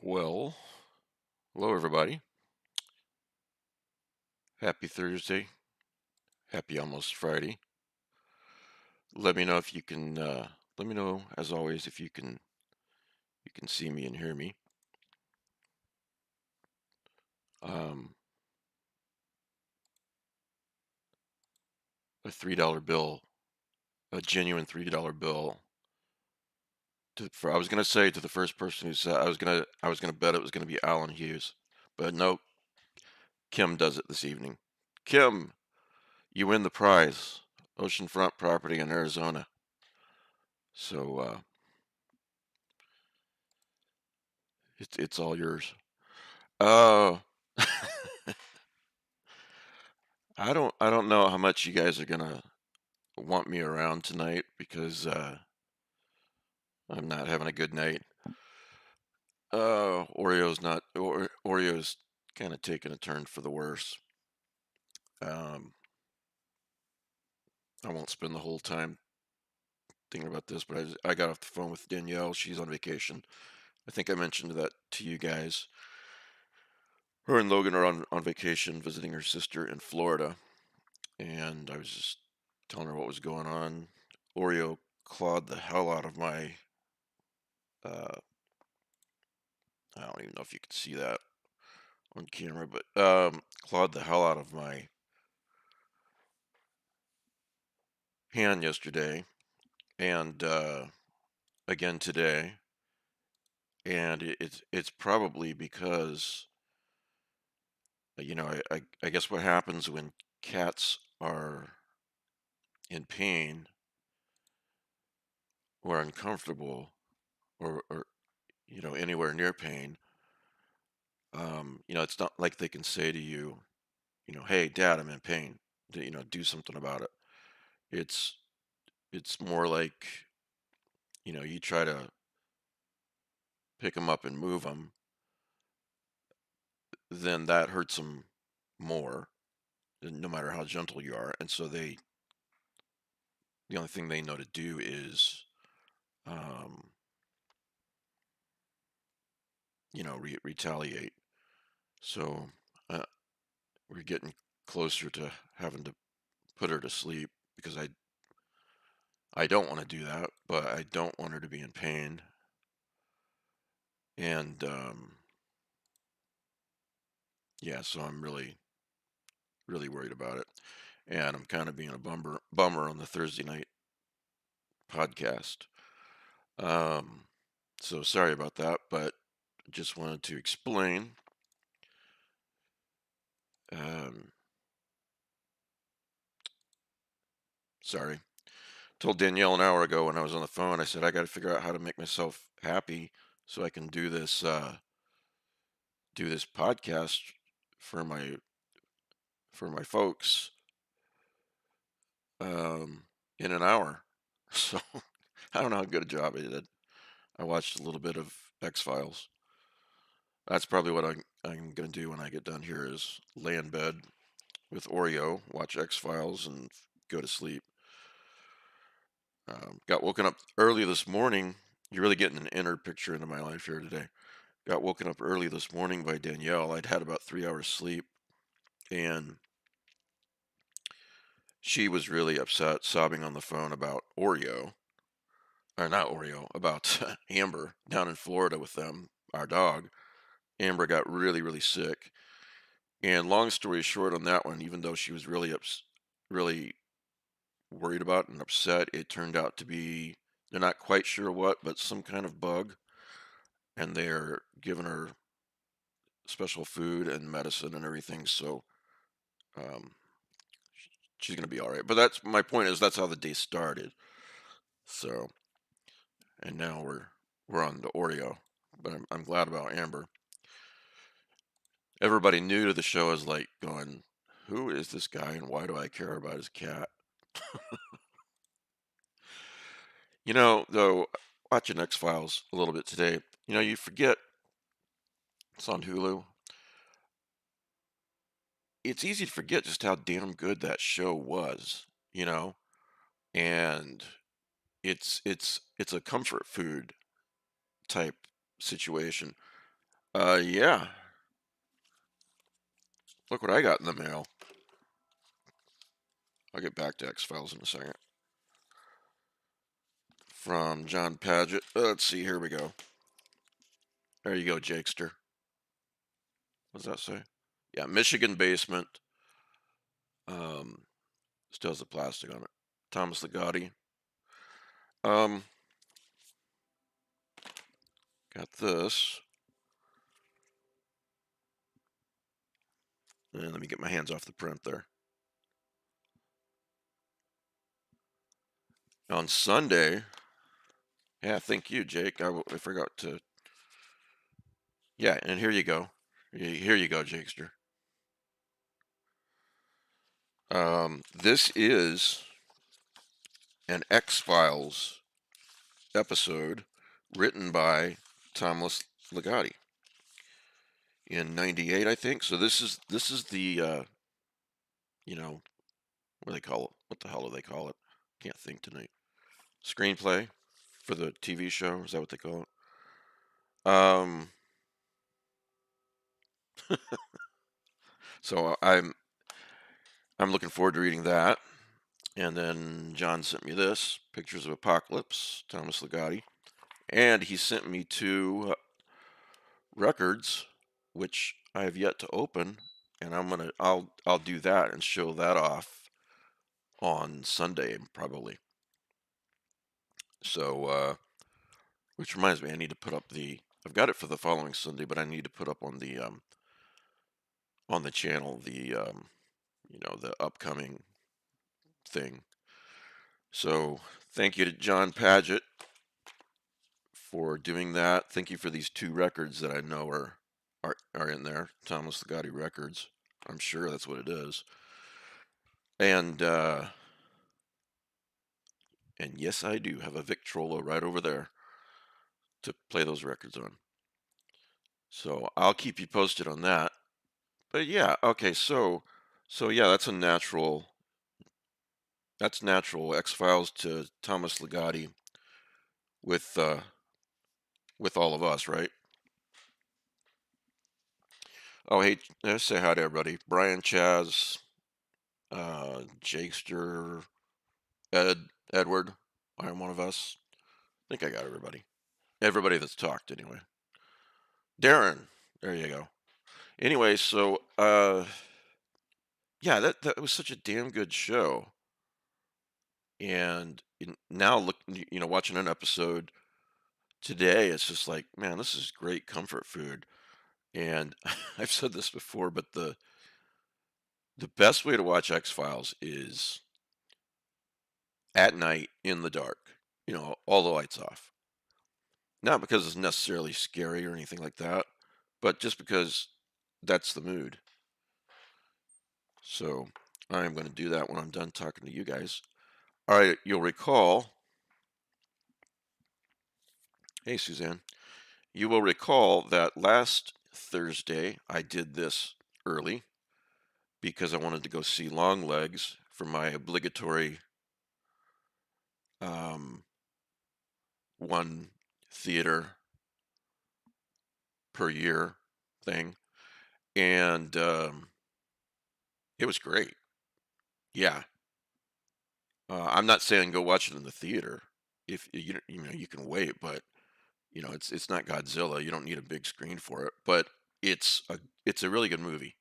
Well, hello everybody. Happy Thursday. Happy almost Friday. Let me know if you can let me know as always if you can see me and hear me. Um a $3 bill, a genuine $3 bill I was going to say to the first person who said I was going to bet it was going to be Alan Hughes. But nope, Kim does it this evening. Kim, you win the prize. Oceanfront property in Arizona. So it's all yours. Uh I don't know how much you guys are gonna want me around tonight because I'm not having a good night. Oreo's kind of taking a turn for the worse. Um, I won't spend the whole time thinking about this, but I got off the phone with Danielle. She's on vacation. I think I mentioned that to you guys. Her and Logan are on vacation visiting her sister in Florida, and I was just telling her what was going on. Oreo clawed the hell out of my uh, I don't even know if you can see that on camera, but clawed the hell out of my hand yesterday and again today, and it's probably because I guess what happens when cats are in pain or uncomfortable or anywhere near pain. It's not like they can say to you, hey, Dad, I'm in pain. Do something about it. It's it's more like you try to pick them up and move them, then that hurts them more, no matter how gentle you are. And so the only thing they know to do is, um, retaliate. So uh, we're getting closer to having to put her to sleep because I don't want to do that, but I don't want her to be in pain. And yeah, so I'm really, really worried about it. And I'm kind of being a bummer on the Thursday night podcast. Um, so sorry about that, but just wanted to explain. Um, Sorry. Told Danielle an hour ago when I was on the phone. I said I got to figure out how to make myself happy so I can do this podcast for my folks in an hour. So I don't know how good a job I did. I watched a little bit of X Files. That's probably what I'm gonna do when I get done here is lay in bed with Oreo, watch X Files, and go to sleep. Got woken up early this morning. You're really getting an inner picture into my life here today. Got woken up early this morning by Danielle. I'd had about 3 hours sleep, and she was really upset, sobbing on the phone about Oreo, or not Oreo, about Amber down in Florida with them, our dog. Amber got really, really sick. And long story short on that one, even though she was really worried about and upset, it turned out to be they're not quite sure what, but some kind of bug, and they're giving her special food and medicine and everything. So um, she's gonna be all right. But that's my point is that's how the day started. So and now we're on the Oreo, but I'm glad about Amber. Everybody new to the show is like going, "Who is this guy and why do I care about his cat?" Though watching X Files a little bit today, you forget it's on Hulu. It's easy to forget just how damn good that show was, you know, and it's a comfort food type situation. Yeah. Look what I got in the mail. I'll get back to X-Files in a second. From John Paget. Let's see, here we go. There you go, Jakester. What does that say? Yeah, Michigan basement. Um, Still has the plastic on it. Thomas Ligotti. Um, Got this. And let me get my hands off the print there. On Sunday, yeah, thank you, Jake. I forgot to. Yeah, and here you go. Here you go, Jakester. This is an X Files episode written by Thomas Ligotti in '98, I think. So this is the you know, what do they call it? What the hell do they call it? Can't think tonight. Screenplay for the TV show. Is that what they call it? So I'm looking forward to reading that. And then John sent me this Pictures of Apocalypse, Thomas Ligotti, and he sent me two records, which I have yet to open, and I'll do that and show that off on Sunday probably. So which reminds me, I need to put up I've got it for the following Sunday, but I need to put up on the channel the upcoming thing. So thank you to John Paget for doing that. Thank you for these two records that I know are in there. Thomas Ligotti records. I'm sure that's what it is. And yes, I do have a Victrola right over there to play those records on. So I'll keep you posted on that. But yeah, okay, so yeah, that's natural X-Files to Thomas Ligotti with with all of us, right? Oh, hey, let's say hi to everybody. Brian, Chaz, Jakester, Edward. I'm one of us. I think I got everybody. Everybody that's talked anyway. Darren, there you go. Anyway, so yeah, that was such a damn good show. And now look, watching an episode today, it's just like, man, this is great comfort food. And I've said this before, but the best way to watch X Files is at night in the dark. All the lights off. Not because it's necessarily scary or anything like that, but just because that's the mood. So I am going to do that when I'm done talking to you guys. All right, you'll recall. Hey, Suzanne. You will recall that last Thursday I did this early because I wanted to go see Longlegs for my obligatory um, one theater per year thing, and it was great. Yeah, I'm not saying go watch it in the theater if you can wait, but it's not Godzilla. You don't need a big screen for it, but it's a really good movie.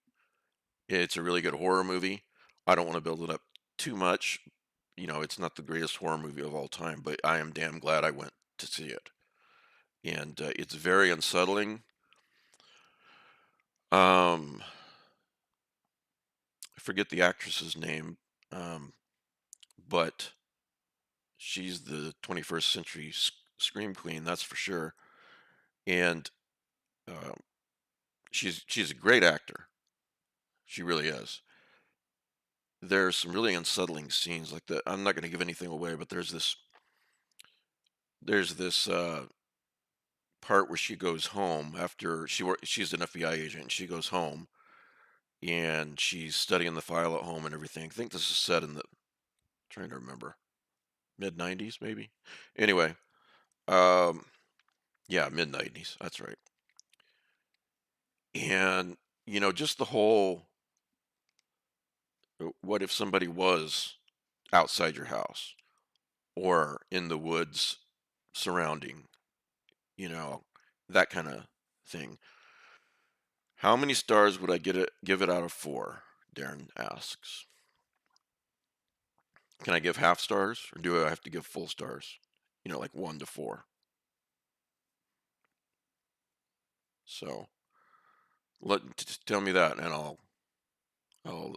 It's a really good horror movie. I don't want to build it up too much. It's not the greatest horror movie of all time, but I am damn glad I went to see it. And it's very unsettling. I forget the actress's name, um, but she's the 21st century scream queen, that's for sure. And uh, she's a great actor. She really is. There's some really unsettling scenes like that. I'm not going to give anything away, but there's this part where she goes home after she's an FBI agent. And she goes home and she's studying the file at home and everything. I think this is set in the trying to remember mid '90s maybe. Anyway, um, yeah, mid '90s. That's right. And, just the whole, what if somebody was outside your house or in the woods surrounding, you know, that kind of thing. How many stars would I give it out of 4? Darren asks. Can I give half stars or do I have to give full stars? Like 1 to 4. So tell me that and I'll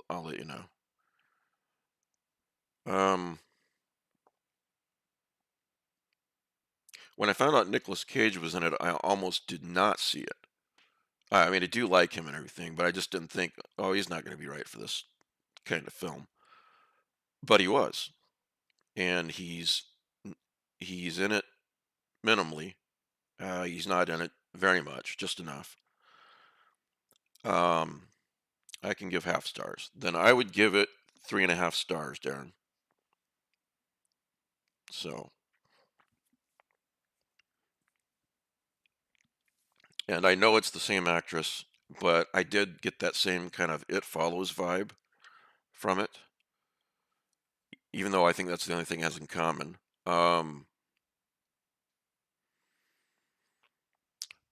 let you know. Um, when I found out Nicolas Cage was in it, I almost did not see it. I mean, I do like him and everything, but I just didn't think, oh, he's not going to be right for this kind of film. But he was, and he's in it minimally. He's not in it very much, just enough. Um, I can give half stars. Then I would give it 3.5 stars, Darren. So, and I know it's the same actress, but I did get that same kind of It Follows vibe from it, even though I think that's the only thing it has in common. Um,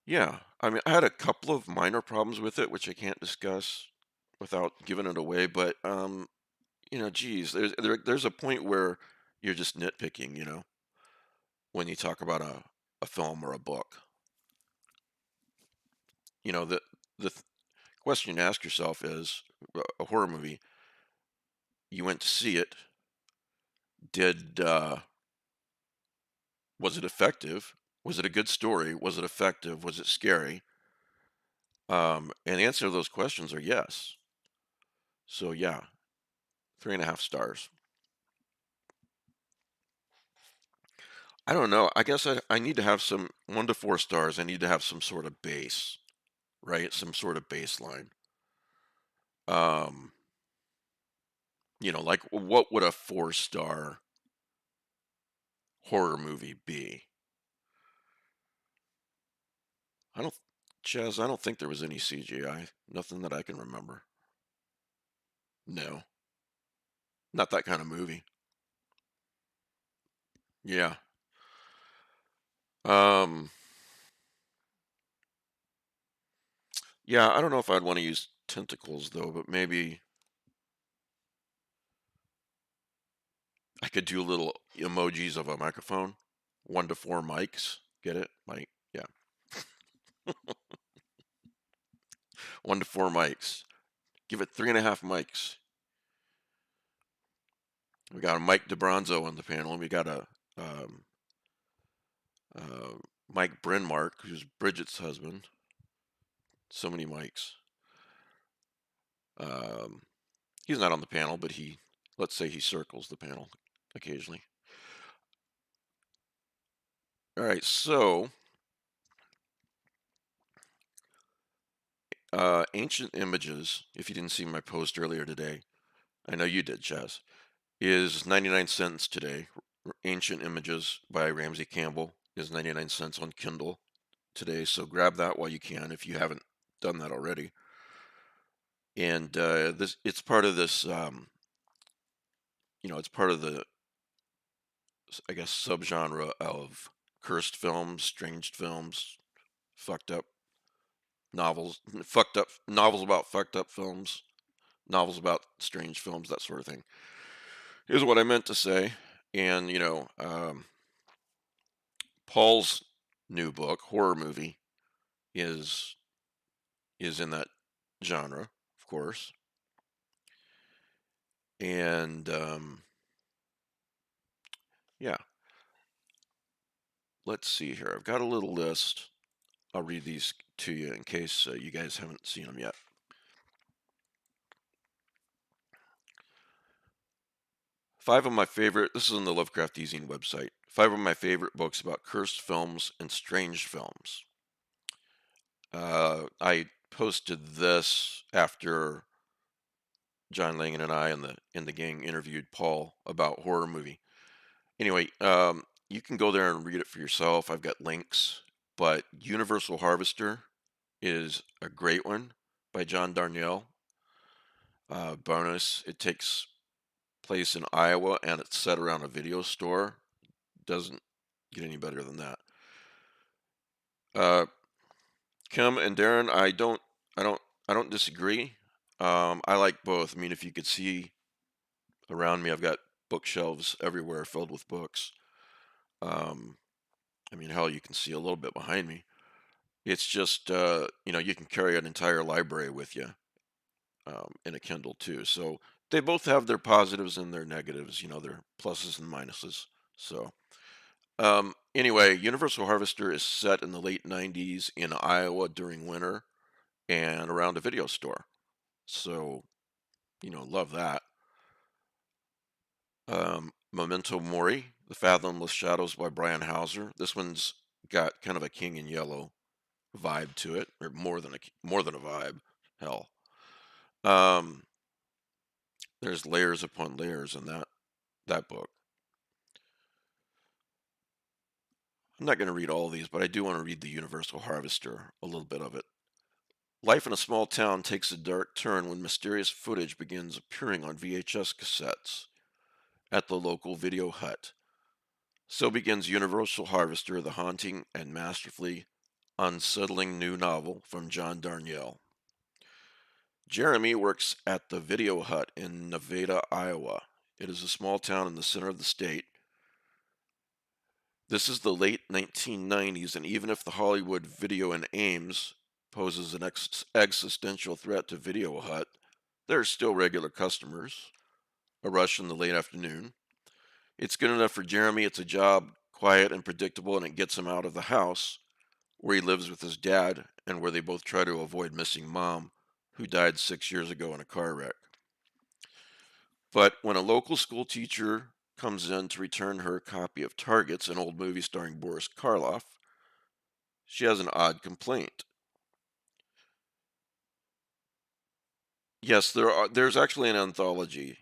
yeah, I mean, I had a couple of minor problems with it, which I can't discuss without giving it away, but geez, there's a point where you're just nitpicking, when you talk about a film or a book. The question to ask yourself is, a horror movie, you went to see it, did was it effective? Was it a good story? Was it effective? Was it scary? And the answer to those questions are yes. So yeah, 3.5 stars. I don't know. I guess I need to have some 1 to 4 stars. I need to have some sort of base, right? Some sort of baseline. Um, like what would a 4-star horror movie be? I don't, Chaz, I don't think there was any CGI. Nothing that I can remember. No, not that kind of movie. Yeah. Um, yeah, I don't know if I'd want to use tentacles though, but maybe I could do little emojis of a microphone. 1 to 4 mics. Get it? Mic. Yeah. 1 to 4 mics. Give it 3.5 mics. We got a Mike DeBronzo on the panel, and we got a um, uh, Mike Brynmark, who's Bridget's husband. So many mics. Um, he's not on the panel, but let's say he circles the panel occasionally. All right, so Ancient Images, if you didn't see my post earlier today, I know you did, Chaz, is 99 cents today. Ancient Images by Ramsey Campbell is 99 cents on Kindle today, so grab that while you can if you haven't done that already. And it's part of this, it's part of the, I guess, subgenre of cursed films, strange films, fucked up novels about fucked up films, novels about strange films, that sort of thing, is what I meant to say. And Paul's new book, horror movie, is in that genre, of course. And yeah, let's see here. I've got a little list. I'll read these to you in case you guys haven't seen them yet. Five of my favorite, this is on the Lovecraft eZine website. 5 of my favorite books about cursed films and strange films. I posted this after John Langan and I and the gang interviewed Paul about horror movie. Anyway, you can go there and read it for yourself. I've got links, but Universal Harvester is a great one by John Darnielle. Bonus, it takes place in Iowa and it's set around a video store. Doesn't get any better than that. Uh, Kim and Darren, I don't, I don't disagree. I like both. I mean, if you could see around me, I've got bookshelves everywhere filled with books. Um, I mean, hell, you can see a little bit behind me. It's just, you can carry an entire library with you in a Kindle too. So they both have their positives and their negatives, their pluses and minuses. So anyway, Universal Harvester is set in the late 90s in Iowa during winter and around a video store. So, love that. Memento Mori, The Fathomless Shadows by Brian Hauser. This one's got kind of a King in Yellow vibe to it, or more than a vibe. Hell, um, there's layers upon layers in that book. I'm not going to read all of these, but I do want to read The Universal Harvester, a little bit of it. Life in a small town takes a dark turn when mysterious footage begins appearing on VHS cassettes at the local video hut. So begins Universal Harvester, the haunting and masterfully unsettling new novel from John Darnielle. Jeremy works at the Video Hut in Nevada, Iowa. It is a small town in the center of the state. This is the late 1990s, and even if the Hollywood Video in Ames poses an existential threat to Video Hut, there are still regular customers. A rush in the late afternoon. It's good enough for Jeremy. It's a job, quiet and predictable, and it gets him out of the house where he lives with his dad and where they both try to avoid missing mom, who died 6 years ago in a car wreck. But when a local school teacher comes in to return her copy of Targets, an old movie starring Boris Karloff, she has an odd complaint. Yes, there's actually an anthology.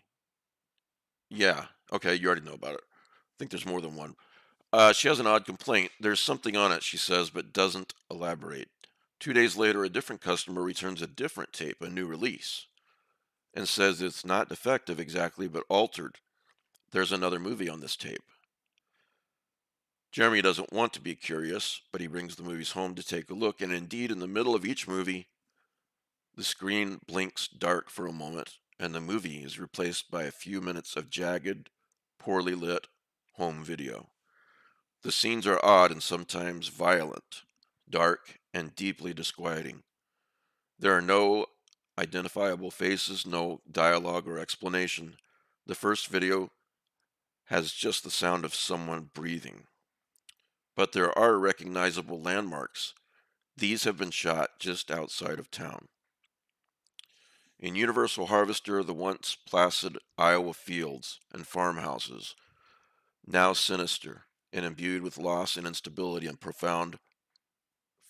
Yeah, okay, you already know about it. I think there's more than one. She has an odd complaint. There's something on it, she says, but doesn't elaborate. 2 days later, a different customer returns a different tape, a new release, and says it's not defective exactly, but altered. There's another movie on this tape. Jeremy doesn't want to be curious, but he brings the movies home to take a look, and indeed, in the middle of each movie, the screen blinks dark for a moment, and the movie is replaced by a few minutes of jagged, poorly lit home video. The scenes are odd and sometimes violent, dark, and deeply disquieting. There are no identifiable faces, no dialogue or explanation. The first video has just the sound of someone breathing. But there are recognizable landmarks. These have been shot just outside of town. In Universal Harvester, the once placid Iowa fields and farmhouses, now sinister and imbued with loss and instability and profound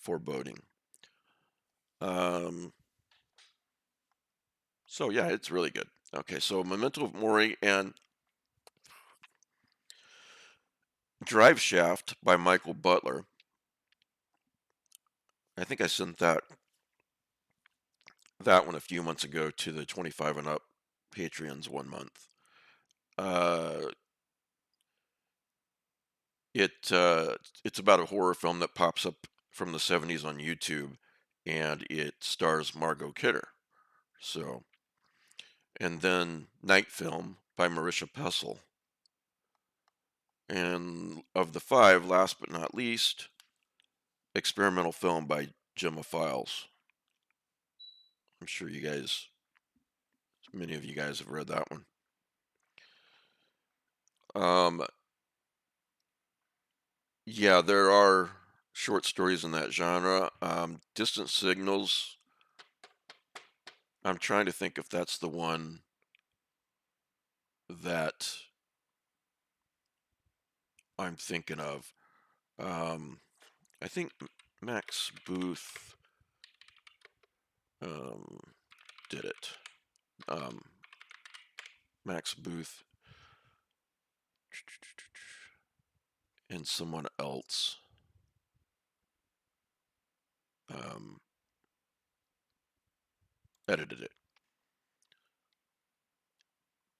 foreboding. Um, so yeah, it's really good. Okay, so Memento Mori and Drive Shaft by Michael Butler. I think I sent that one a few months ago to the 25 and up Patreons 1 month. Uh, it's about a horror film that pops up from the 70s on YouTube, and it stars Margot Kidder. So, and then Night Film by Marisha Pessel. And of the five, last but not least, Experimental Film by Gemma Files. I'm sure many of you guys have read that one. Um, yeah, there are short stories in that genre. Distant Signals. I'm trying to think if that's the one that I'm thinking of. Um, I think Max Booth um, did it. Um, Max Booth and someone else. Um, edited it.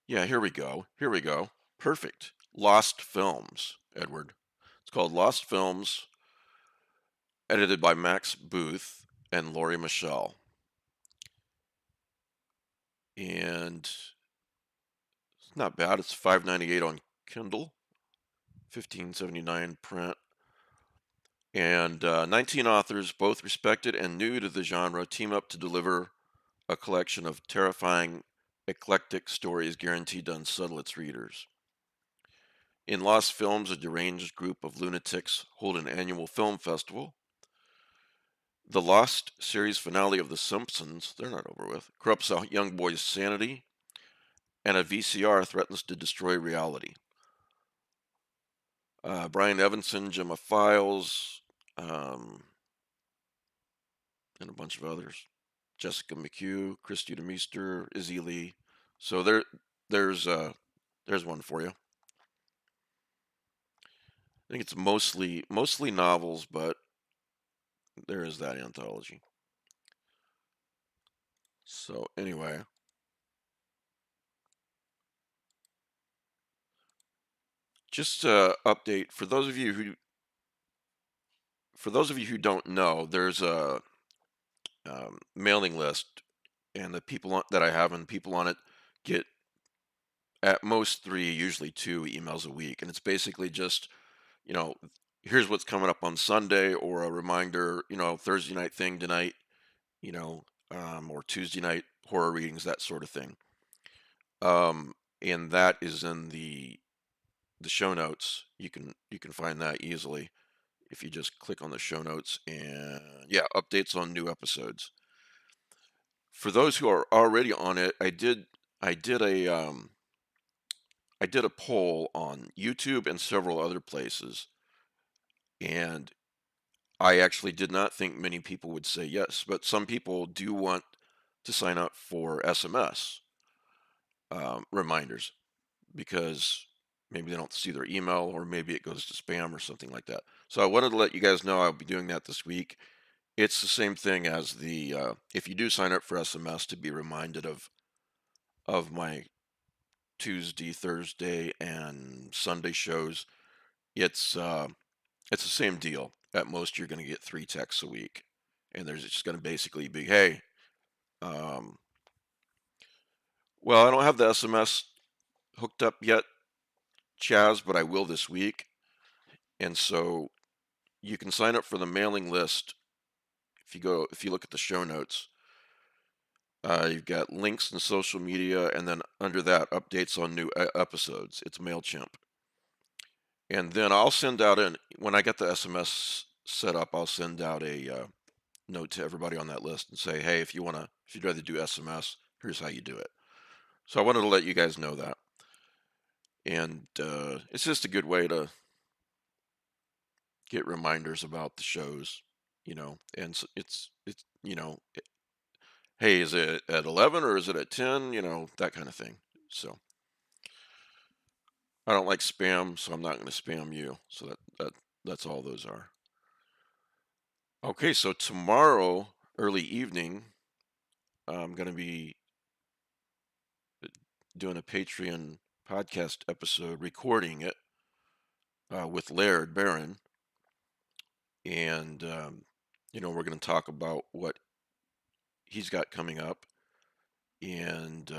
Yeah, here we go. Here we go. Perfect. Lost Films, Edward. It's called Lost Films, edited by Max Booth and Laurie Michelle. And it's not bad. It's $5.98 on Kindle, $15.79 print. And 19 authors, both respected and new to the genre, team up to deliver a collection of terrifying, eclectic stories guaranteed to unsettle its readers. In Lost Films, a deranged group of lunatics hold an annual film festival. The Lost series finale of The Simpsons, they're not over with, corrupts a young boy's sanity, and a VCR threatens to destroy reality. Brian Evanson, Gemma Files, um, and a bunch of others. Jessica McHugh, Christy DeMeester, Izzy Lee. So there's there's one for you. I think it's mostly novels, but there is that anthology. So anyway, just update for those of you who don't know, there's a mailing list, and the that I have and people on it get at most three, usually two emails a week, and it's basically just you know here's what's coming up on Sunday, or a reminder, Thursday night thing tonight, or Tuesday night horror readings, that sort of thing. And that is in the show notes. You can find that easily if you just click on the show notes, and yeah, updates on new episodes. For those who are already on it, I did a poll on YouTube and several other places, and I actually did not think many people would say yes, but some people do want to sign up for SMS reminders, because maybe they don't see their email, or maybe it goes to spam or something like that. So I wanted to let you guys know I'll be doing that this week. It's the same thing as the if you do sign up for SMS to be reminded of my Tuesday, Thursday, and Sunday shows. It's it's the same deal. At most, you're going to get three texts a week, and there's just going to basically be, hey, um, well, I don't have the SMS hooked up yet, Chaz, but I will this week. And so you can sign up for the mailing list. If you look at the show notes, you've got links and social media, and then under that, updates on new episodes. It's MailChimp. And then I'll send out when I get the SMS set up, I'll send out a note to everybody on that list and say, hey, if you'd rather do SMS, here's how you do it. So I wanted to let you guys know that. And it's just a good way to get reminders about the shows, and hey, is it at 11 or is it at 10? That kind of thing. So I don't like spam, so I'm not going to spam you. So that's all those are. Okay, so tomorrow, early evening, I'm going to be doing a Patreon podcast episode, recording it with Laird Barron, and we're going to talk about what he's got coming up, and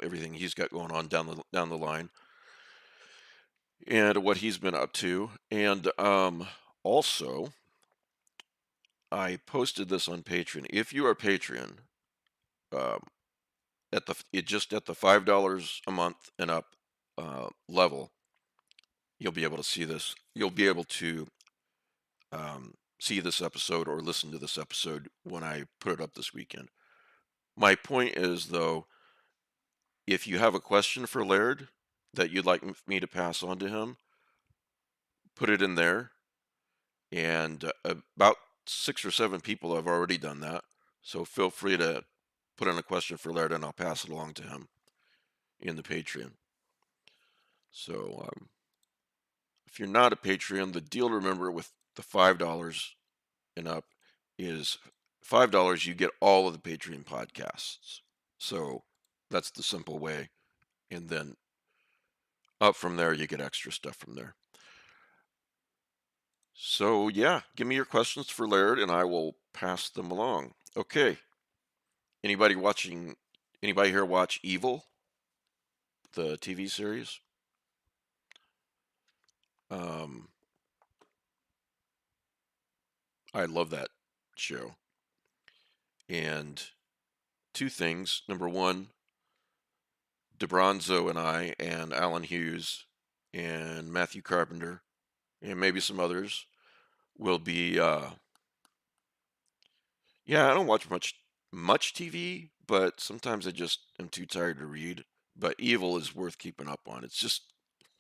everything he's got going on down the line, and what he's been up to. And also, I posted this on Patreon. If you are a Patreon, um, just at the $5 a month and up level, you'll be able to see this. You'll be able to see this episode or listen to this episode when I put it up this weekend. My point is, though, if you have a question for Laird that you'd like me to pass on to him, put it in there. And about 6 or 7 people have already done that. So feel free to put in a question for Laird, and I'll pass it along to him in the Patreon. So if you're not a Patreon, the deal to remember with the $5 and up is $5, you get all of the Patreon podcasts. So that's the simple way. And then up from there, you get extra stuff from there. So yeah, give me your questions for Laird and I will pass them along. Okay. Anybody watching, anybody here watch Evil, the TV series? Um, I love that show. And two things. Number one, DeBronzo and I and Alan Hughes and Matthew Carpenter and maybe some others will be yeah, I don't watch much TV, but sometimes I just am too tired to read. But Evil is worth keeping up on. It's just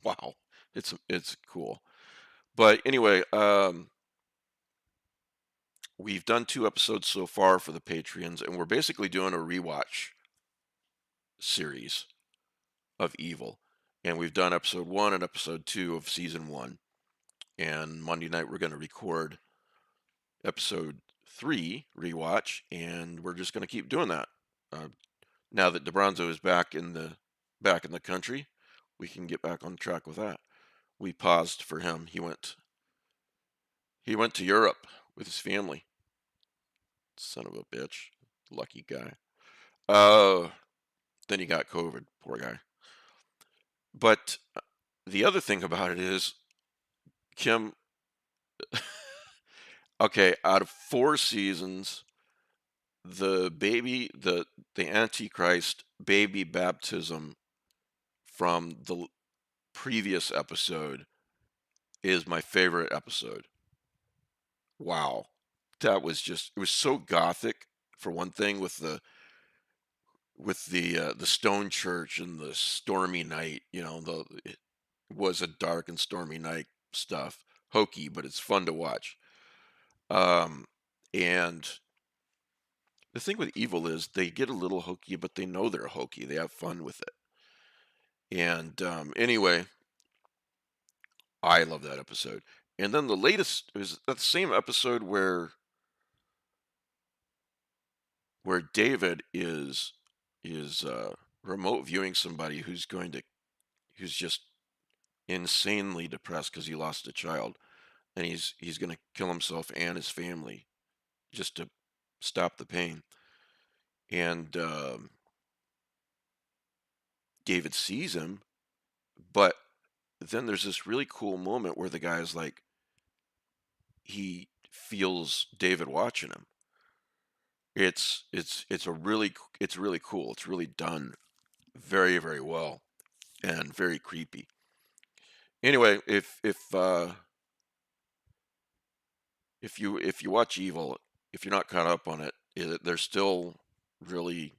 wow. It's cool. But anyway, we've done 2 episodes so far for the Patreons, and we're basically doing a rewatch series of Evil. And we've done episode 1 and episode 2 of season 1. And Monday night we're going to record episode 3 rewatch, and we're just going to keep doing that. Uh, now that DeBronzo is back in the country, we can get back on track with that. We paused for him. He went to Europe with his family. Son of a bitch. Lucky guy. Uh then he got COVID, poor guy. But the other thing about it is Kim okay, out of 4 seasons, the Antichrist baby baptism from the previous episode is my favorite episode. Wow. It was so gothic for one thing with the stone church and the stormy night, it was a dark and stormy night stuff. Hokey, but it's fun to watch. Um and the thing with Evil is they get a little hokey, but they know they're hokey. They have fun with it. And anyway, I love that episode. And then the latest is that same episode where David is remote viewing somebody who's just insanely depressed because he lost a child, and he's going to kill himself and his family just to stop the pain. And David sees him, but then there's this really cool moment where the guy's like, he feels David watching him. It's really cool. It's really done very, very well and very creepy. Anyway, if you watch Evil, if you're not caught up on it, they're still really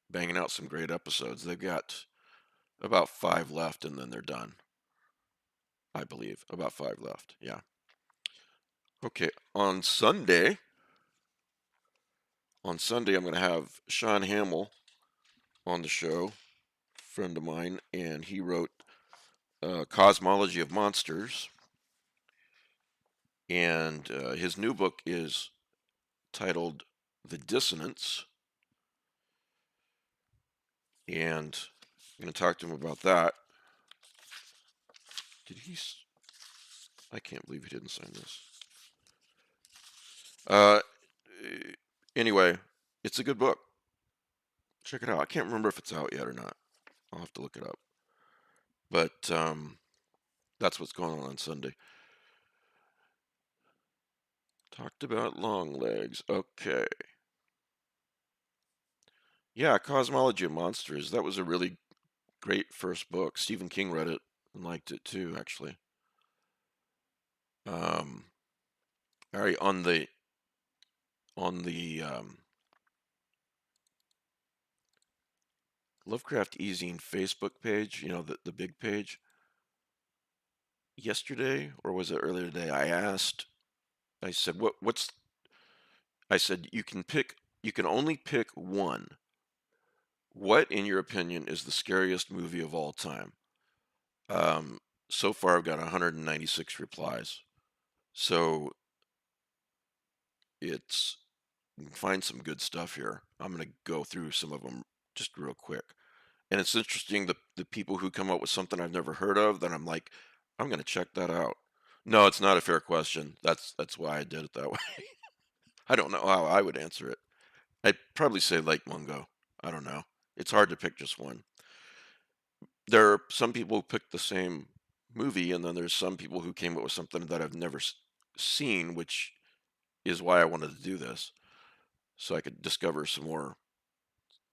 banging out some great episodes. They've got about 5 left and then they're done. I believe about 5 left. Yeah. Okay. On Sunday, I'm going to have Sean Hamill on the show, friend of mine, and he wrote Cosmology of Monsters, and his new book is titled The Dissonance, and I'm going to talk to him about that. Did he? I can't believe he didn't sign this. Uh, anyway, it's a good book. Check it out. I can't remember if it's out yet or not. I'll have to look it up. But that's what's going on Sunday. Talked about long legs. Okay. Yeah, Cosmology of Monsters. That was a really great first book. Stephen King read it and liked it too, actually. Um, all right, on the Lovecraft eZine Facebook page, the big page. Yesterday, or was it earlier today? I said, I said you can only pick one. What, in your opinion, is the scariest movie of all time? Um, so far, I've got 196 replies. So it's find some good stuff here. I'm going to go through some of them just real quick. And it's interesting the people who come up with something I've never heard of, that I'm like, I'm going to check that out. No, it's not a fair question. That's why I did it that way. I don't know how I would answer it. I'd probably say Lake Mungo. I don't know. It's hard to pick just one. There are some people who pick the same movie, and then there's some people who came up with something that I've never seen, which is why I wanted to do this, so I could discover some more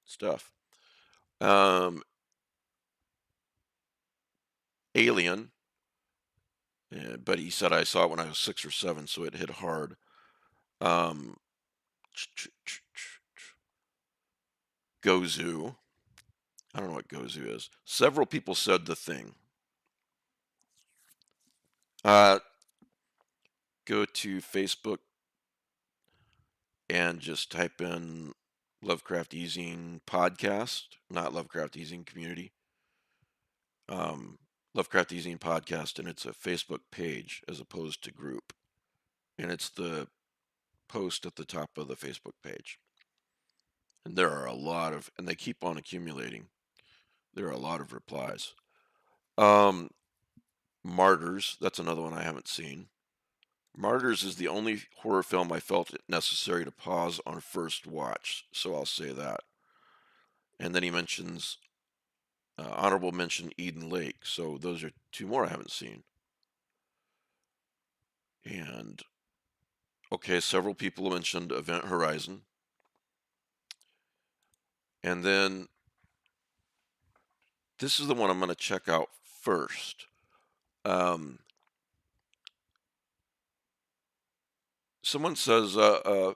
stuff. Um, Alien, but he said I saw it when I was 6 or 7, so it hit hard. Um, Gozu. I don't know what Gozu is. Several people said The Thing. Uh, Go to Facebook and just type in Lovecraft eZine podcast, not Lovecraft eZine community. Um, Lovecraft eZine podcast, and it's a Facebook page as opposed to group, and it's the post at the top of the Facebook page. And there are a lot of, and they keep on accumulating. There are a lot of replies. Um, Martyrs, that's another one I haven't seen. Martyrs is the only horror film I felt it necessary to pause on first watch, so I'll say that. And then he mentions honorable mention Eden Lake, so those are two more I haven't seen. And okay, several people mentioned Event Horizon, and then this is the one I'm going to check out first. Um, Someone says the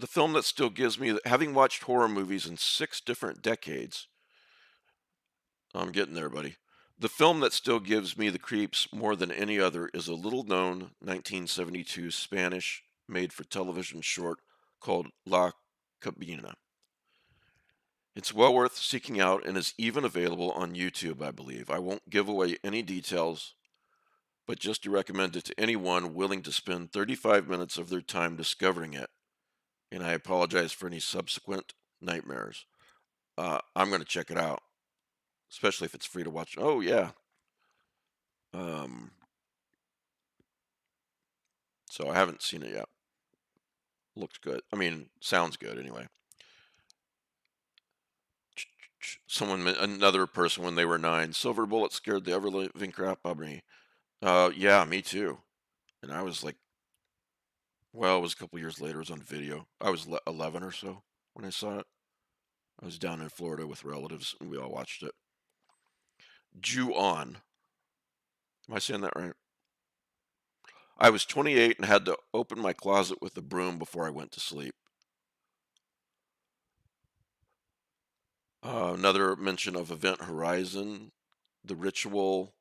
film that still gives me, having watched horror movies in 6 different decades, I'm getting there, buddy. The film that still gives me the creeps more than any other is a little known 1972 Spanish made for television short called La Cabina. It's well worth seeking out and is even available on YouTube, I believe. I won't give away any details, but just to recommend it to anyone willing to spend 35 minutes of their time discovering it. And I apologize for any subsequent nightmares. I'm going to check it out, especially if it's free to watch. Oh, yeah. Um, so I haven't seen it yet. Looks good. I mean, sounds good anyway. Another person when they were 9, silver bullet scared the ever living crap out of me. Yeah, me too. And I was like, well, it was a couple years later. It was on video. I was 11 or so when I saw it. I was down in Florida with relatives, and we all watched it. Jew on. Am I saying that right? I was 28 and had to open my closet with a broom before I went to sleep. Another mention of Event Horizon, The Ritual,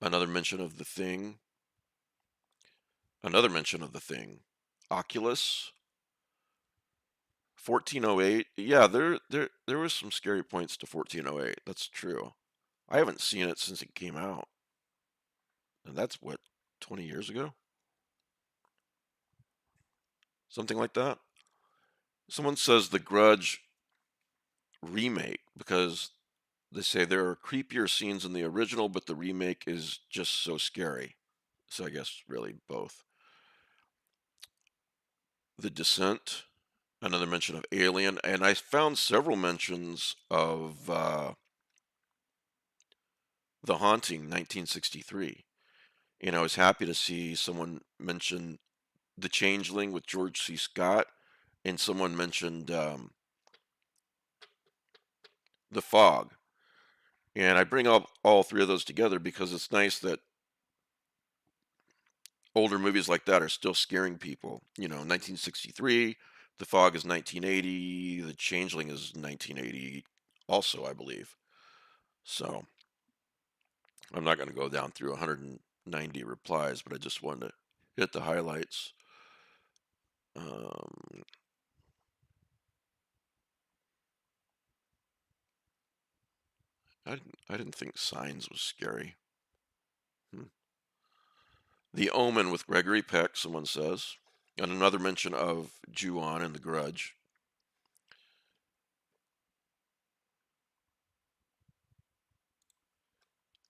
another mention of The Thing, another mention of The Thing, Oculus, 1408. Yeah, there was some scary points to 1408. That's true. I haven't seen it since it came out, and that's what, 20 years ago, something like that. Someone says The Grudge remake because they say there are creepier scenes in the original, but the remake is just so scary. So I guess really both. The Descent, another mention of Alien, and I found several mentions of The Haunting, 1963. And I was happy to see someone mention The Changeling with George C. Scott, and someone mentioned The Fog. And I bring up all three of those together because it's nice that older movies like that are still scaring people. 1963, The Fog is 1980, The Changeling is 1980 also, I believe. So I'm not going to go down through 190 replies, but I just wanted to hit the highlights. Um, I didn't think Signs was scary. Hmm. The Omen with Gregory Peck, someone says. And another mention of Ju-on in The Grudge.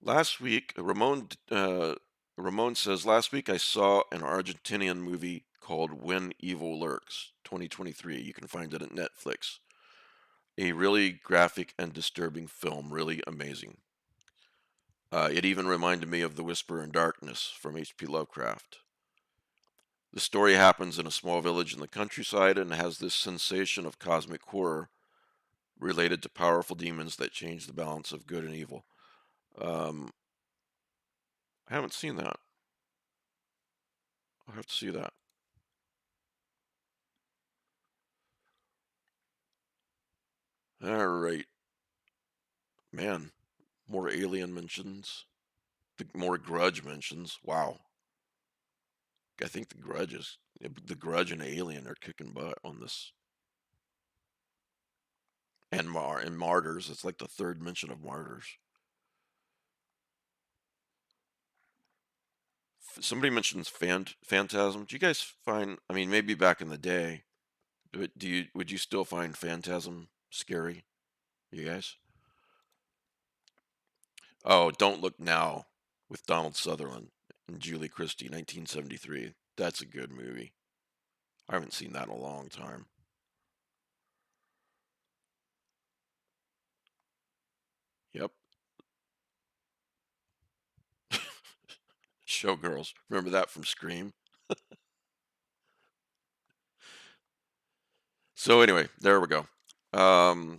Last week, Ramon says, last week I saw an Argentinian movie called When Evil Lurks, 2023. You can find it at Netflix. A really graphic and disturbing film, really amazing. It even reminded me of The Whisper in Darkness from H.P. Lovecraft. The story happens in a small village in the countryside and has this sensation of cosmic horror related to powerful demons that change the balance of good and evil. Um, I haven't seen that. I'll have to see that. All right, man. More alien mentions. More Grudge mentions. Wow. I think the Grudge and Alien are kicking butt on this. And Martyrs. It's like the third mention of Martyrs. Somebody mentions Phantasm. Do you guys find? I mean, maybe back in the day, but would you still find Phantasm scary? You guys? Oh, Don't Look Now with Donald Sutherland and Julie Christie, 1973. That's a good movie. I haven't seen that in a long time. Yep. Showgirls. Remember that from Scream? So anyway, there we go. Um,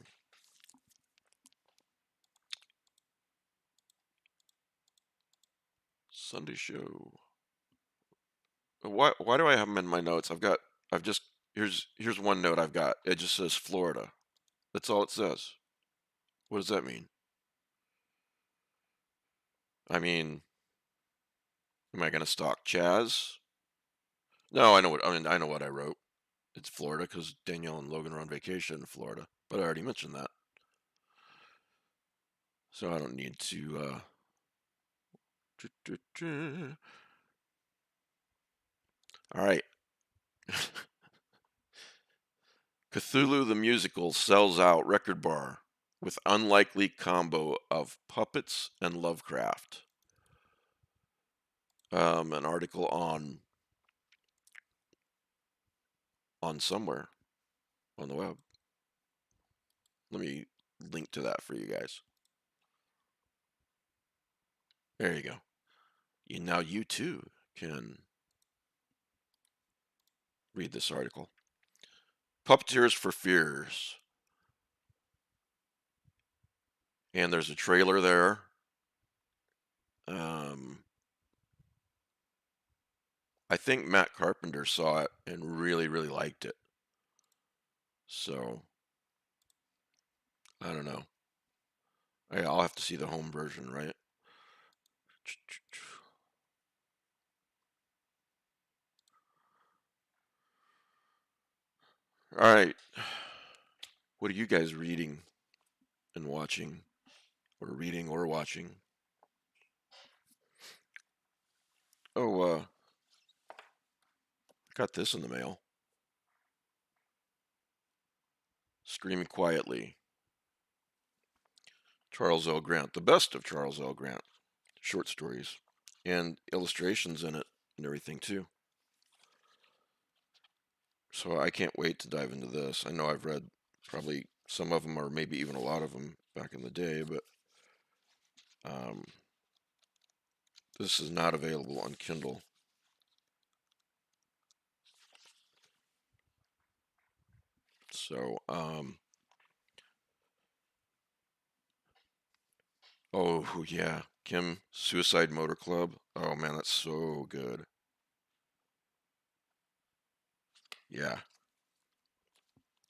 Sunday show. Why do I have them in my notes? I've just here's one note I've got. It just says Florida. That's all it says. What does that mean? I mean, am I gonna stalk Chaz? No, I know what I wrote. It's Florida because Danielle and Logan are on vacation in Florida. But I already mentioned that. So I don't need to all right. Cthulhu the Musical sells out record bar with unlikely combo of puppets and Lovecraft. An article on somewhere on the web. Let me link to that for you guys. There you go. Now you too can read this article. Puppeteers for Fears. And there's a trailer there. I think Matt Carpenter saw it and really, really liked it. So I don't know. I'll have to see the home version, right? All right. What are you guys reading and watching? Or reading or watching? Oh, got this in the mail. Screaming Quietly. Charles L. Grant. The best of Charles L. Grant. Short stories. And illustrations in it and everything, too. So I can't wait to dive into this. I know I've read probably some of them or maybe even a lot of them back in the day, but um, this is not available on Kindle. So, oh yeah, Kim Suicide Motor Club. Oh man, that's so good. Yeah,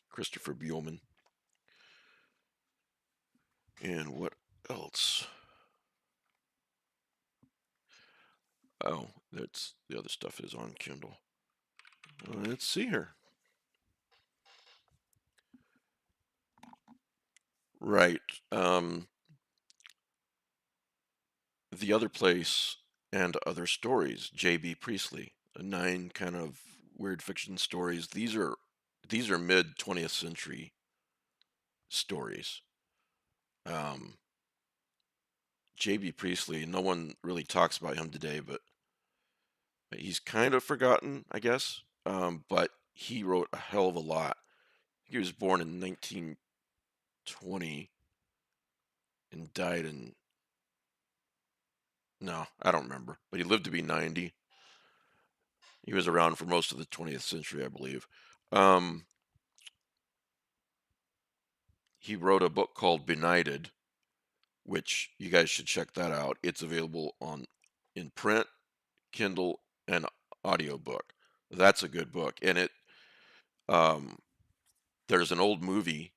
Christopher Buehlman. And what else? Oh, that's the other stuff is on Kindle. Let's see here. Right. The Other Place and Other Stories, J.B. Priestley. 9 kind of weird fiction stories. These are mid 20th century stories. Um, J.B. Priestley, no one really talks about him today, but he's kind of forgotten, I guess. But he wrote a hell of a lot. He was born in 1920 and died in, no, I don't remember, but he lived to be 90. He was around for most of the 20th century, I believe. Um, he wrote a book called Benighted, which you guys should check that out. It's available on in print, Kindle, and audiobook. That's a good book. And um, there's an old movie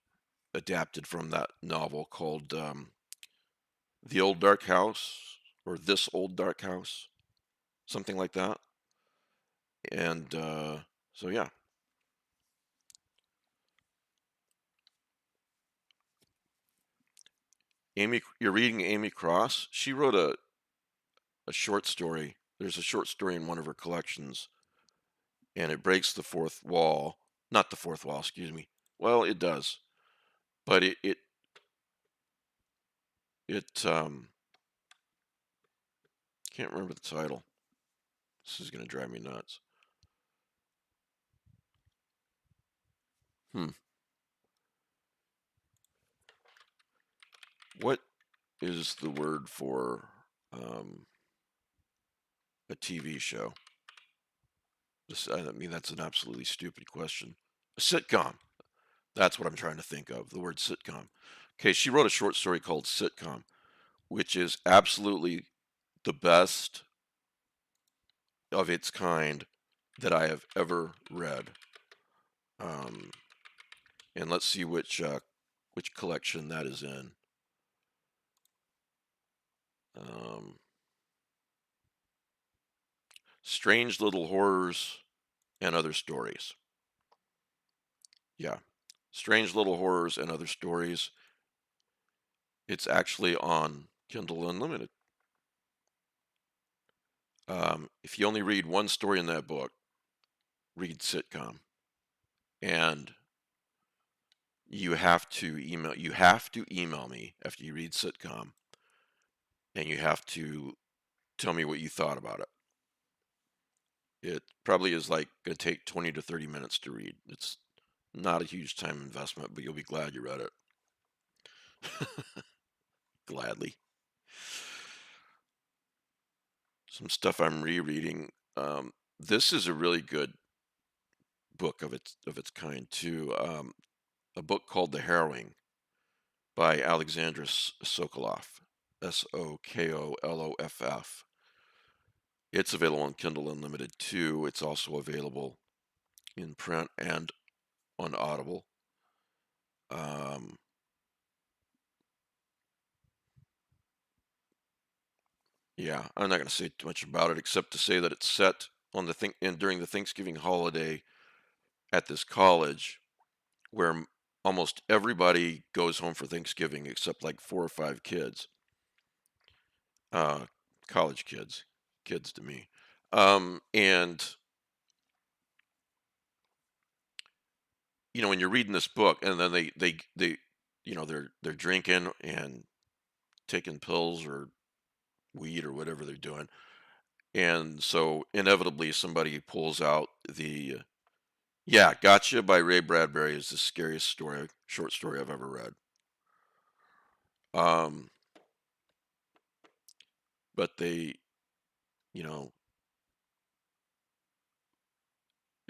adapted from that novel called The Old Dark House or This Old Dark House, something like that. And so, yeah, you're reading Amy Cross. She wrote a short story. There's a short story in one of her collections, and it breaks the fourth wall. Not the fourth wall, excuse me. Well, it does, but it can't remember the title. This is gonna drive me nuts. Hmm. What is the word for um, a TV show? I mean, that's an absolutely stupid question. A sitcom. That's what I'm trying to think of. The word sitcom. Okay, she wrote a short story called Sitcom, which is absolutely the best of its kind that I have ever read. Um, and let's see which collection that is in. Um, Strange Little Horrors and Other Stories. Yeah, Strange Little Horrors and Other Stories. It's actually on Kindle Unlimited. If you only read one story in that book, read Sitcom, and you have to email me after you read Sitcom, and you have to tell me what you thought about it. It probably is like going to take 20 to 30 minutes to read. It's not a huge time investment, but you'll be glad you read it. Gladly. Some stuff I'm rereading. This is a really good book of its kind too. A book called The Harrowing by Alexandra Sokoloff. Sokoloff. It's available on Kindle Unlimited too. It's also available in print and on Audible. Um, yeah, I'm not going to say too much about it except to say that it's set on the thing and during the Thanksgiving holiday at this college where almost everybody goes home for Thanksgiving except like 4 or 5 kids, uh, college kids to me. And when you're reading this book, and then they're drinking and taking pills or weed or whatever they're doing, and so inevitably somebody pulls out the yeah, Gotcha by Ray Bradbury is the scariest short story I've ever read. Um, but they, you know,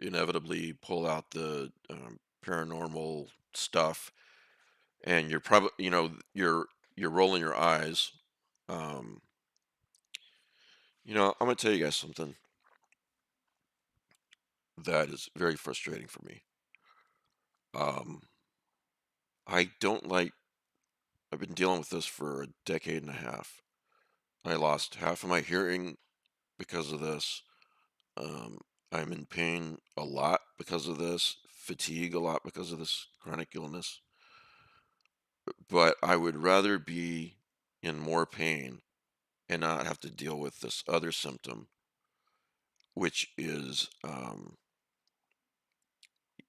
inevitably pull out the paranormal stuff, and you're probably, you're rolling your eyes. Um, I'm gonna tell you guys something that is very frustrating for me. Um, I don't like. I've been dealing with this for a decade and a half. I lost half of my hearing because of this. Um, I'm in pain a lot because of this, fatigue a lot because of this chronic illness. But I would rather be in more pain and not have to deal with this other symptom, which is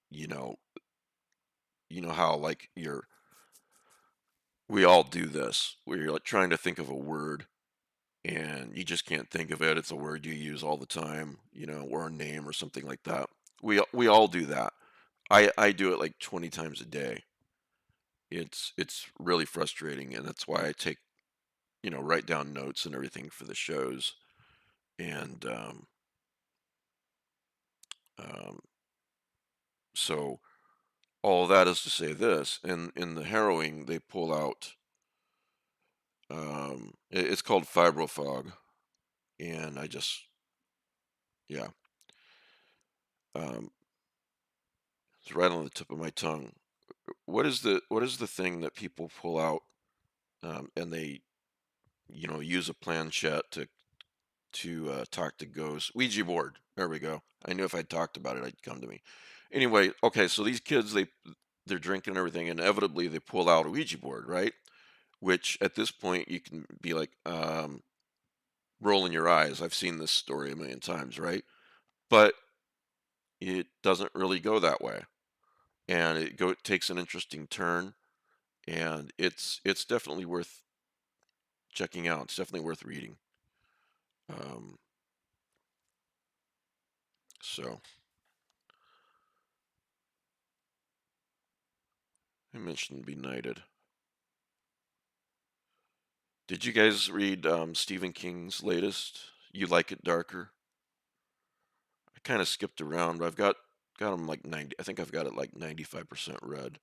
you know, how like we all do this, where you're like trying to think of a word and you just can't think of it. It's a word you use all the time, or a name or something like that. We all do that. I do it like 20 times a day. It's really frustrating, and that's why I take, write down notes and everything for the shows. And um, so all that is to say this, in the harrowing, they pull out, it's called fibrofog, and I just, yeah, um, it's right on the tip of my tongue. What is the thing that people pull out, and they, use a planchette to talk to ghosts? Ouija board. There we go. I knew if I talked about it, it'd come to me. Anyway, okay, so these kids, they're drinking and everything. Inevitably, they pull out a Ouija board, right? Which at this point you can be like, rolling your eyes. I've seen this story a million times, right? But it doesn't really go that way, and it takes an interesting turn, and it's definitely worth checking out. It's definitely worth reading. Um, so I mentioned Benighted. Did you guys read Stephen King's latest? You Like It Darker? I kind of skipped around, but I've got them like 90. I think I've got it like 95% read.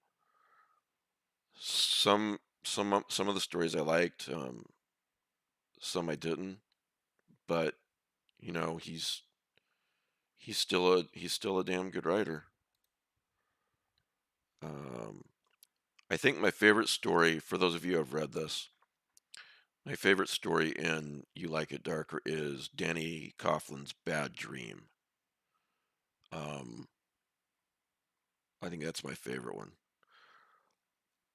Some of the stories I liked, some I didn't, but he's still a damn good writer. Um, I think my favorite story, for those of you who have read this, my favorite story in You Like It Darker is Danny Coughlin's Bad Dream. Um, I think that's my favorite one.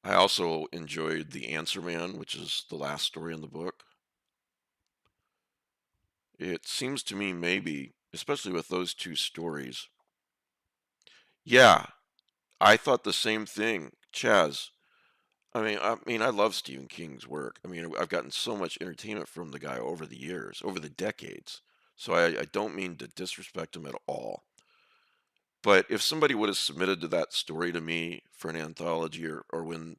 I also enjoyed The Answer Man, which is the last story in the book. It seems to me, maybe, especially with those two stories. Yeah, I thought the same thing, Chaz. I love Stephen King's work. I mean, I've gotten so much entertainment from the guy over the years, over the decades. So I don't mean to disrespect him at all. But if somebody would have submitted to that story to me for an anthology, or when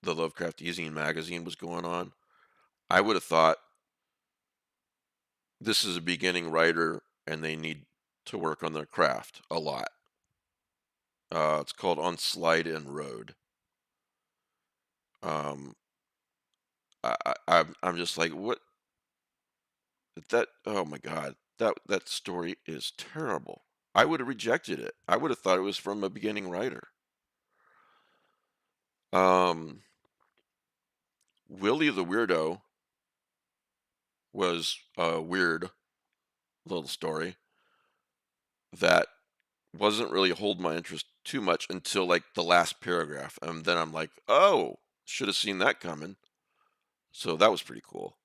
the Lovecraft eZine magazine was going on, I would have thought this is a beginning writer and they need to work on their craft a lot. It's called On Slide and Road. Um, I'm just like, what? Oh my God, that story is terrible. I would have rejected it. I would have thought it was from a beginning writer. Um, Willie the Weirdo was a weird little story that wasn't really hold my interest too much until like the last paragraph. And then I'm like, oh, should have seen that coming. So that was pretty cool.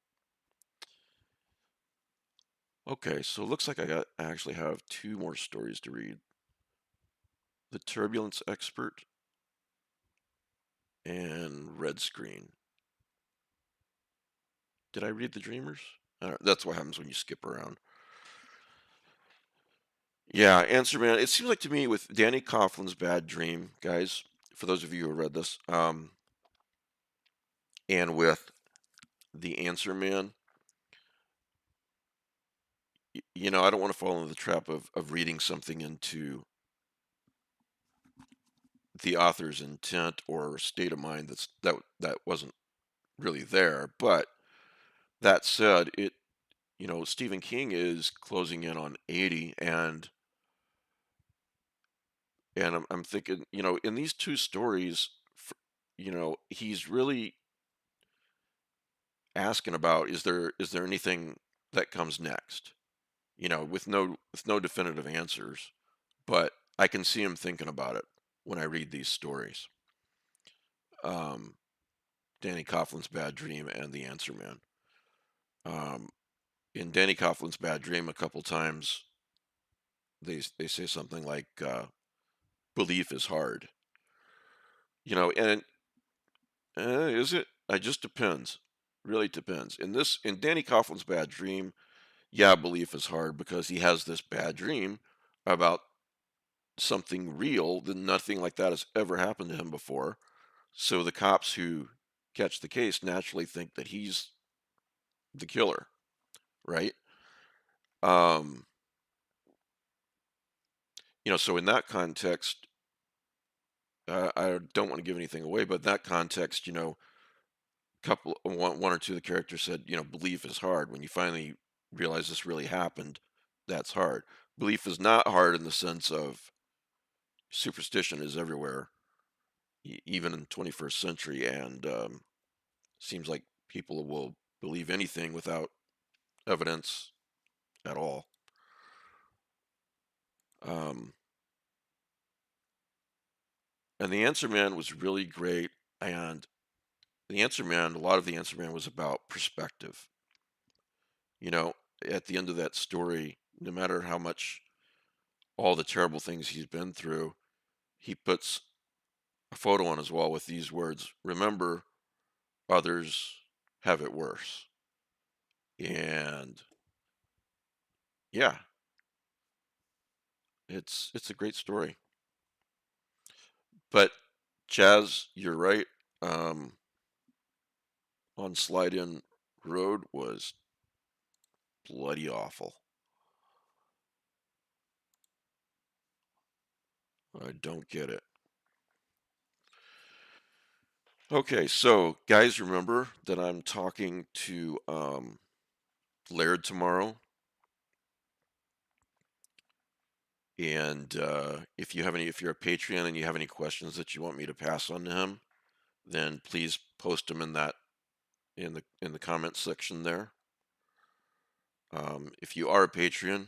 Okay, so it looks like I actually have two more stories to read. The Turbulence Expert and Red Screen. Did I read The Dreamers? That's what happens when you skip around. Yeah, Answer Man. It seems like to me with Danny Coughlin's Bad Dream, guys, for those of you who read this, and with The Answer Man, I don't want to fall into the trap of reading something into the author's intent or state of mind that wasn't really there. But that said, Stephen King is closing in on 80, and I'm thinking, in these two stories, he's really asking about, is there anything that comes next? With no definitive answers, but I can see him thinking about it when I read these stories. Um, Danny Coughlin's Bad Dream and The Answer Man. Um, in Danny Coughlin's Bad Dream, a couple times they say something like, belief is hard. And is it? It just depends. Really depends. In Danny Coughlin's bad dream, yeah, belief is hard because he has this bad dream about something real that nothing like that has ever happened to him before. So the cops who catch the case naturally think that he's the killer, right? Um, so in that context, I don't want to give anything away, but in that context, one or two of the characters said, belief is hard. When you finally realize this really happened, that's hard. Belief is not hard in the sense of superstition is everywhere, even in the 21st century, and seems like people will believe anything without evidence at all. Um, and the Answer Man was really great, and a lot of the Answer Man was about perspective. You know, at the end of that story, no matter how much all the terrible things he's been through, he puts a photo on his wall with these words: "Remember, others have it worse." And yeah, it's a great story. But Jazz, you're right. Um, on Slide In Road was bloody awful. I don't get it. Okay, so guys, remember that I'm talking to Laird tomorrow, and if you're a Patreon and you have any questions that you want me to pass on to him, then please post them in the comments section there. If you are a Patreon,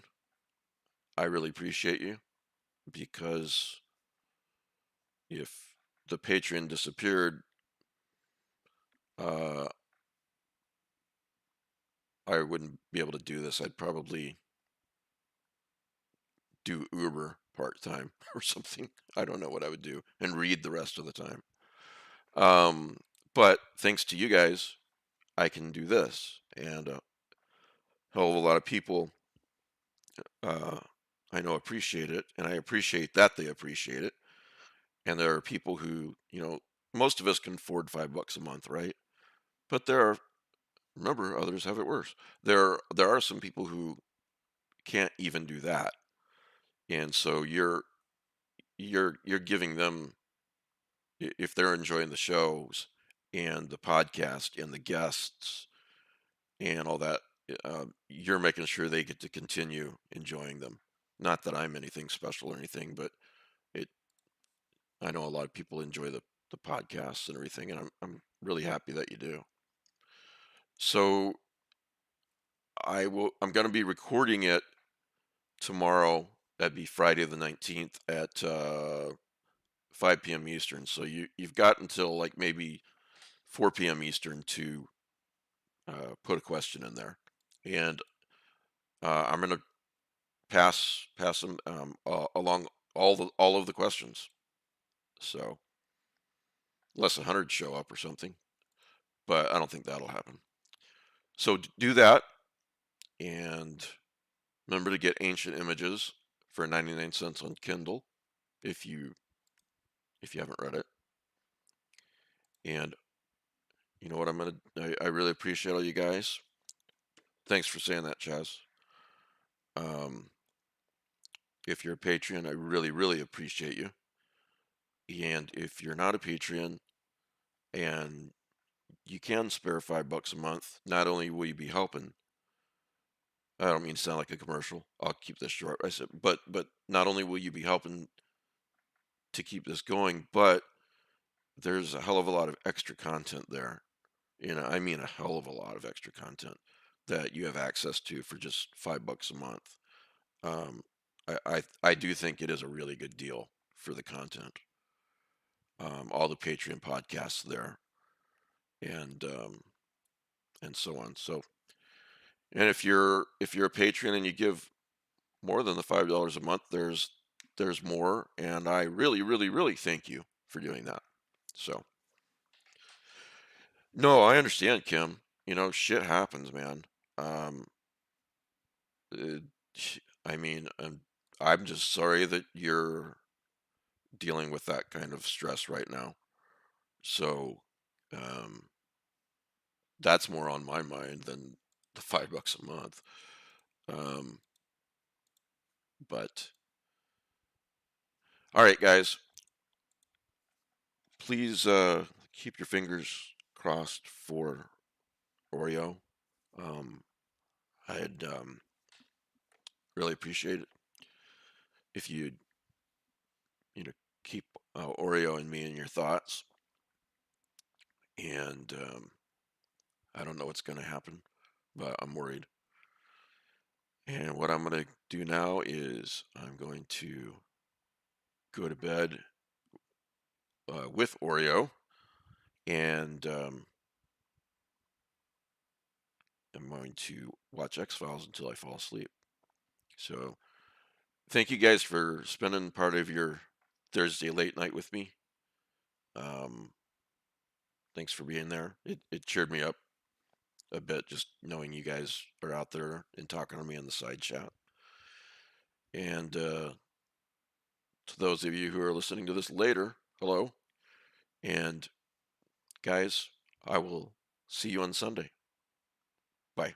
I really appreciate you because if the Patreon disappeared, uh, I wouldn't be able to do this. I'd probably do Uber part time or something. I don't know what I would do and read the rest of the time. Um, but thanks to you guys, I can do this, and a hell of a lot of people uh, I know appreciate it, and I appreciate that they appreciate it. And there are people who, most of us can afford $5 a month, right? But remember, others have it worse. There are some people who can't even do that, and so you're giving them, if they're enjoying the shows and the podcast and the guests and all that, you're making sure they get to continue enjoying them. Not that I'm anything special or anything, but it I know a lot of people enjoy the podcasts and everything, and I'm really happy that you do. So I'm going to be recording it tomorrow. That'd be Friday the 19th at 5 p.m. Eastern. So you've got until like maybe 4 p.m. Eastern to put a question in there, and I'm going to pass them along all of the questions. So unless 100 show up or something, but I don't think that'll happen. So do that, and remember to get Ancient Images for 99 cents on Kindle if you haven't read it. And you know what, I really appreciate all you guys. Thanks for saying that, Chaz. Um, if you're a Patreon, I really, really appreciate you. And if you're not a Patreon and you can spare $5 a month, not only will you be helping, I don't mean to sound like a commercial. I'll keep this short. I said, but not only will you be helping to keep this going, but there's a hell of a lot of extra content there. I mean a hell of a lot of extra content that you have access to for just $5 a month. Um, I do think it is a really good deal for the content. All the Patreon podcasts there, and and so on. So, and if you're a patron and you give more than the $5 a month, there's there's more, and I really, really, really thank you for doing that. So, no, I understand, Kim. Shit happens, man. Um, uh, I mean, I'm just sorry that you're dealing with that kind of stress right now. So, um, that's more on my mind than the $5 a month. Um, but all right, guys, please keep your fingers crossed for Oreo. Um, I'd really appreciate it if you'd, you know, keep Oreo and me in your thoughts. And I don't know what's going to happen, but I'm worried. And what I'm going to do now is I'm going to go to bed with Oreo, and I'm going to watch X Files until I fall asleep. So thank you guys for spending part of your Thursday late night with me. Um, Thanks for being there. It cheered me up a bit just knowing you guys are out there and talking to me in the side chat. And to those of you who are listening to this later, hello. And guys, I will see you on Sunday. Bye.